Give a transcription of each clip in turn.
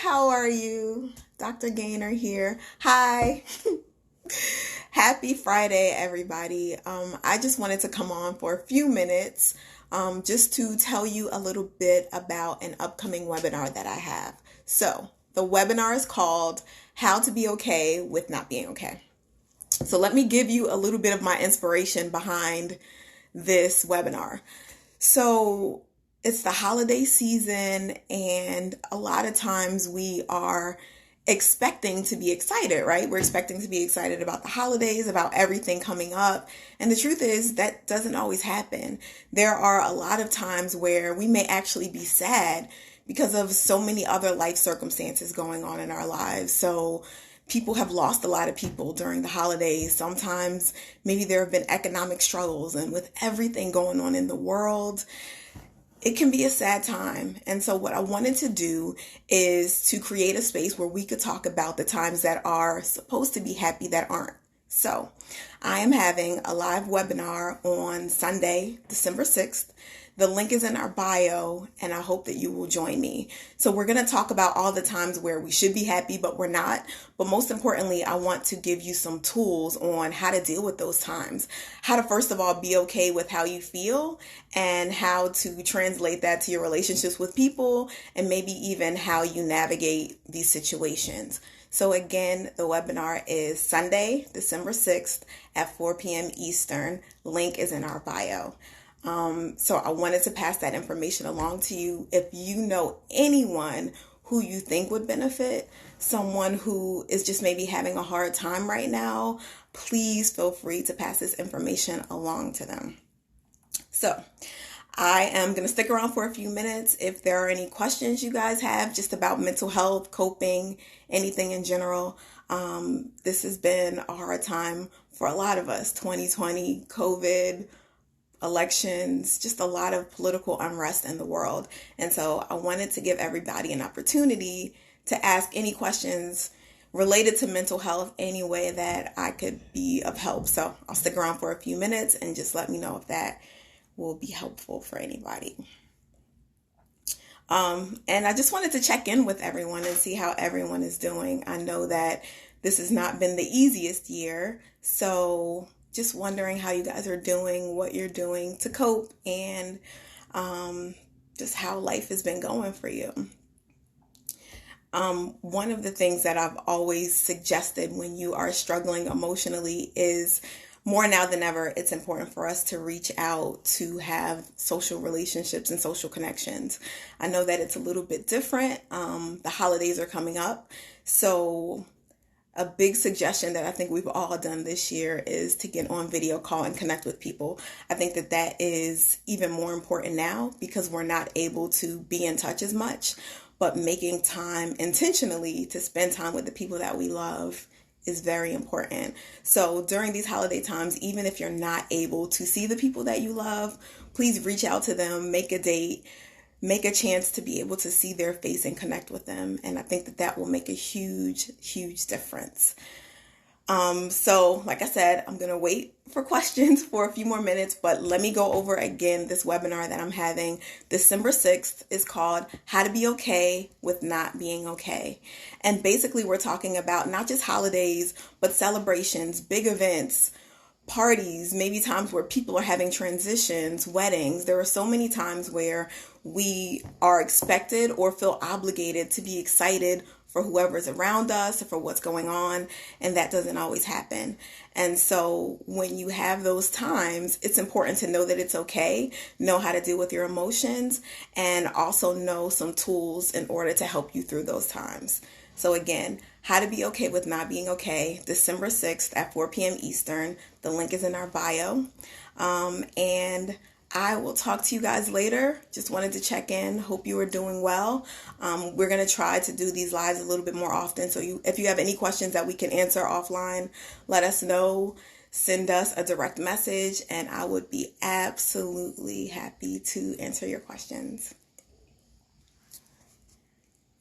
how are you? Dr. Gaynor here. Hi. Happy Friday, everybody. I just wanted to come on for a few minutes just to tell you a little bit about an upcoming webinar that I have. So the webinar is called How to Be Okay with Not Being Okay. So let me give you a little bit of my inspiration behind this webinar. So it's the holiday season, and a lot of times we are expecting to be excited, right? We're expecting to be excited about the holidays, about everything coming up. And the truth is that doesn't always happen. There are a lot of times where we may actually be sad because of so many other life circumstances going on in our lives. So people have lost a lot of people during the holidays. Sometimes maybe there have been economic struggles, and with everything going on in the world, it can be a sad time. And so what I wanted to do is to create a space where we could talk about the times that are supposed to be happy that aren't. So I am having a live webinar on Sunday, December 6th. The link is in our bio, and I hope that you will join me. So we're going to talk about all the times where we should be happy, but we're not. But most importantly, I want to give you some tools on how to deal with those times. How to, first of all, be okay with how you feel, and how to translate that to your relationships with people, and maybe even how you navigate these situations. So again, the webinar is Sunday, December 6th at 4 p.m. Eastern. Link is in our bio. So I wanted to pass that information along to you. If you know anyone who you think would benefit, someone who is just maybe having a hard time right now, please feel free to pass this information along to them. So I am going to stick around for a few minutes. If there are any questions you guys have just about mental health, coping, anything in general, this has been a hard time for a lot of us. 2020, COVID, elections, just a lot of political unrest in the world. And so I wanted to give everybody an opportunity to ask any questions related to mental health any way that I could be of help. So I'll stick around for a few minutes and just let me know if that will be helpful for anybody. And I just wanted to check in with everyone and see how everyone is doing. I know that this has not been the easiest year, so just wondering how you guys are doing, what you're doing to cope, and just how life has been going for you. One of the things that I've always suggested when you are struggling emotionally is, more now than ever, it's important for us to reach out to have social relationships and social connections. I know that it's a little bit different. The holidays are coming up, so a big suggestion that I think we've all done this year is to get on video call and connect with people. I think that that is even more important now because we're not able to be in touch as much, but making time intentionally to spend time with the people that we love is very important. So during these holiday times, even if you're not able to see the people that you love, please reach out to them, make a date, make a chance to be able to see their face and connect with them. And I think that that will make a huge, huge difference. So like I said, I'm going to wait for questions for a few more minutes, but let me go over again this webinar that I'm having. December 6th is called How to Be Okay with Not Being Okay. And basically we're talking about not just holidays, but celebrations, big events, parties, maybe times where people are having transitions, weddings. There are so many times where we are expected or feel obligated to be excited for whoever's around us or for what's going on, and that doesn't always happen. And so when you have those times, it's important to know that it's okay, know how to deal with your emotions, and also know some tools in order to help you through those times. So again, How to Be Okay with Not Being Okay, December 6th at 4 p.m. Eastern. The link is in our bio. And I will talk to you guys later. Just wanted to check in. Hope you are doing well. We're going to try to do these lives a little bit more often. So if you have any questions that we can answer offline, let us know. Send us a direct message, and I would be absolutely happy to answer your questions.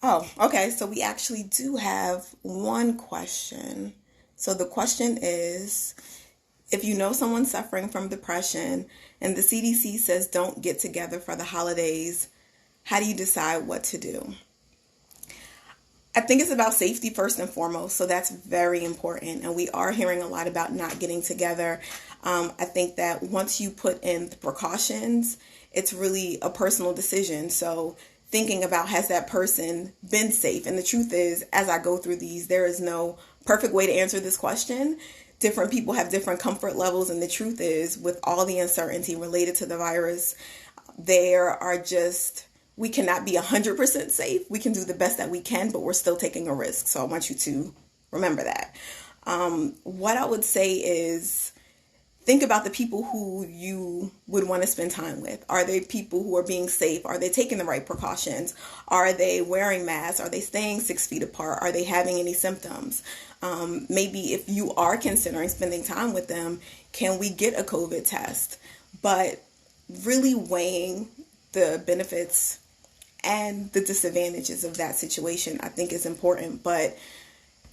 Oh, okay. So we actually do have one question. So the question is, if you know someone suffering from depression and the CDC says don't get together for the holidays, how do you decide what to do? I think it's about safety first and foremost. So that's very important. And we are hearing a lot about not getting together. I think that once you put in the precautions, it's really a personal decision. So thinking about, has that person been safe? And the truth is, as I go through these, there is no perfect way to answer this question. Different people have different comfort levels. And the truth is, with all the uncertainty related to the virus, we cannot be 100% safe. We can do the best that we can, but we're still taking a risk. So I want you to remember that. What I would say is, think about the people who you would want to spend time with. Are they people who are being safe? Are they taking the right precautions? Are they wearing masks? Are they staying 6 feet apart? Are they having any symptoms? Maybe if you are considering spending time with them, can we get a COVID test? But really weighing the benefits and the disadvantages of that situation, I think, is important. But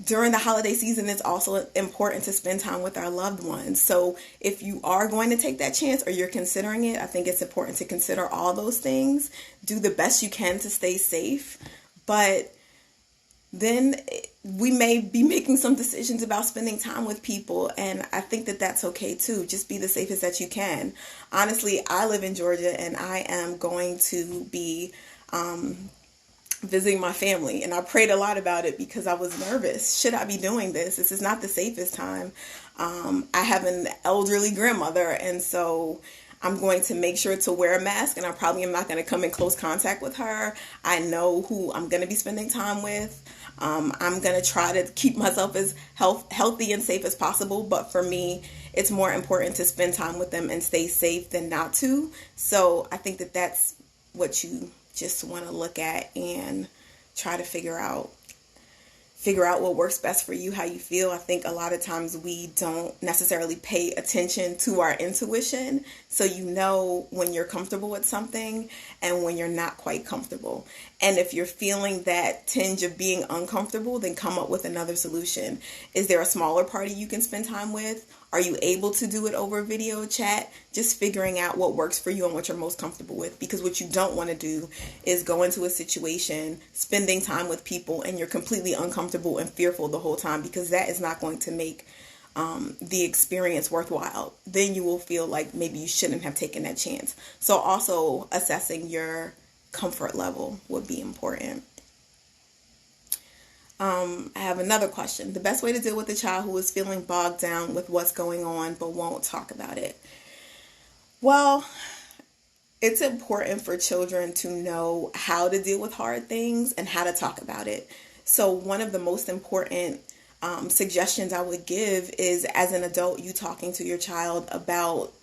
during the holiday season, it's also important to spend time with our loved ones. So if you are going to take that chance or you're considering it, I think it's important to consider all those things. Do the best you can to stay safe. But then we may be making some decisions about spending time with people. And I think that that's okay too. Just be the safest that you can. Honestly, I live in Georgia and I am going to be visiting my family, and I prayed a lot about it because I was nervous. Should I be doing this? This is not the safest time. I have an elderly grandmother, and so I'm going to make sure to wear a mask, and I probably am not going to come in close contact with her. I know who I'm going to be spending time with. I'm going to try to keep myself as healthy and safe as possible, but for me, it's more important to spend time with them and stay safe than not to. So I think that that's what you just want to look at and try to figure out what works best for you, how you feel. I think a lot of times we don't necessarily pay attention to our intuition. So you know when you're comfortable with something and when you're not quite comfortable. And if you're feeling that tinge of being uncomfortable, then come up with another solution. Is there a smaller party you can spend time with? Are you able to do it over video chat? Just figuring out what works for you and what you're most comfortable with. Because what you don't want to do is go into a situation, spending time with people, and you're completely uncomfortable and fearful the whole time, because that is not going to make the experience worthwhile. Then you will feel like maybe you shouldn't have taken that chance. So also assessing your comfort level would be important. I have another question. The best way to deal with a child who is feeling bogged down with what's going on but won't talk about it. Well, it's important for children to know how to deal with hard things and how to talk about it. So one of the most important suggestions I would give is, as an adult, you talking to your child about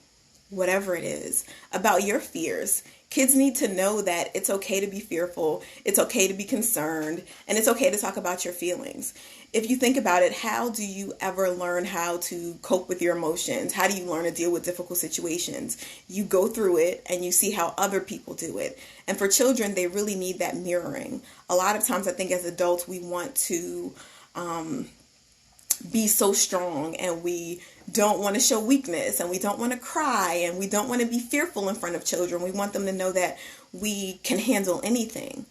whatever it is, about your fears. Kids need to know that it's okay to be fearful, it's okay to be concerned, and it's okay to talk about your feelings. If you think about it, how do you ever learn how to cope with your emotions? How do you learn to deal with difficult situations? You go through it and you see how other people do it. And for children, they really need that mirroring. A lot of times I think as adults, we want to be so strong, and we don't want to show weakness, and we don't want to cry, and we don't want to be fearful in front of children. We want them to know that we can handle anything.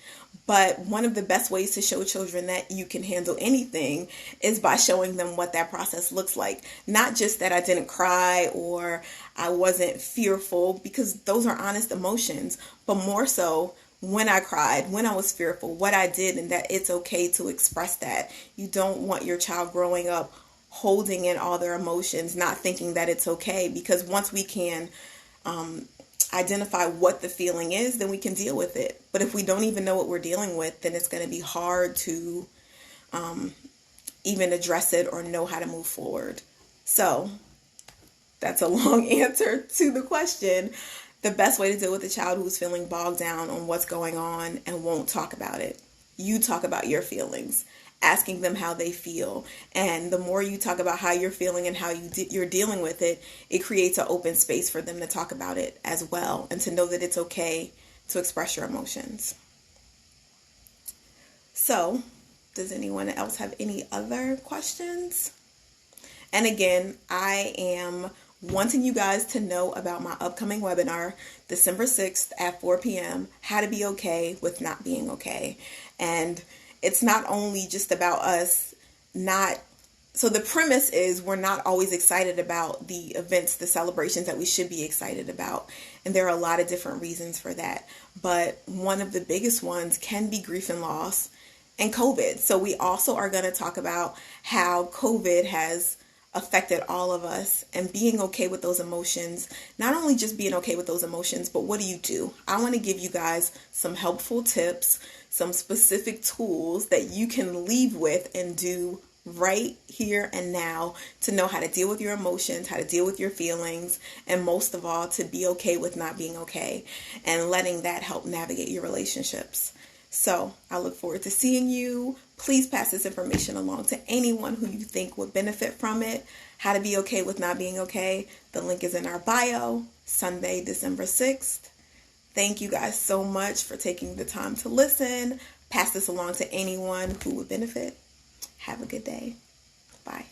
But one of the best ways to show children that you can handle anything is by showing them what that process looks like. Not just that I didn't cry or I wasn't fearful, because those are honest emotions, but more so when I cried, when I was fearful, what I did, and that it's okay to express that. You don't want your child growing up holding in all their emotions, not thinking that it's okay, because once we can identify what the feeling is, then we can deal with it. But if we don't even know what we're dealing with, then it's going to be hard to even address it or know how to move forward. So that's a long answer to the question. The best way to deal with a child who's feeling bogged down on what's going on and won't talk about it. You talk about your feelings, asking them how they feel. And the more you talk about how you're feeling and how you're dealing with it, it creates an open space for them to talk about it as well, and to know that it's okay to express your emotions. So, does anyone else have any other questions? And again, I am wanting you guys to know about my upcoming webinar, December 6th at 4 p.m., how to be okay with not being okay. And it's not only just about us not. So the premise is we're not always excited about the events, the celebrations that we should be excited about. And there are a lot of different reasons for that. But one of the biggest ones can be grief and loss and COVID. So we also are going to talk about how COVID has affected all of us and being okay with those emotions. Not only just being okay with those emotions, but what do? I want to give you guys some helpful tips, some specific tools that you can leave with and do right here and now to know how to deal with your emotions, how to deal with your feelings, and most of all, to be okay with not being okay and letting that help navigate your relationships. So I look forward to seeing you. Please pass this information along to anyone who you think would benefit from it. How to be okay with not being okay. The link is in our bio, Sunday, December 6th. Thank you guys so much for taking the time to listen. Pass this along to anyone who would benefit. Have a good day. Bye.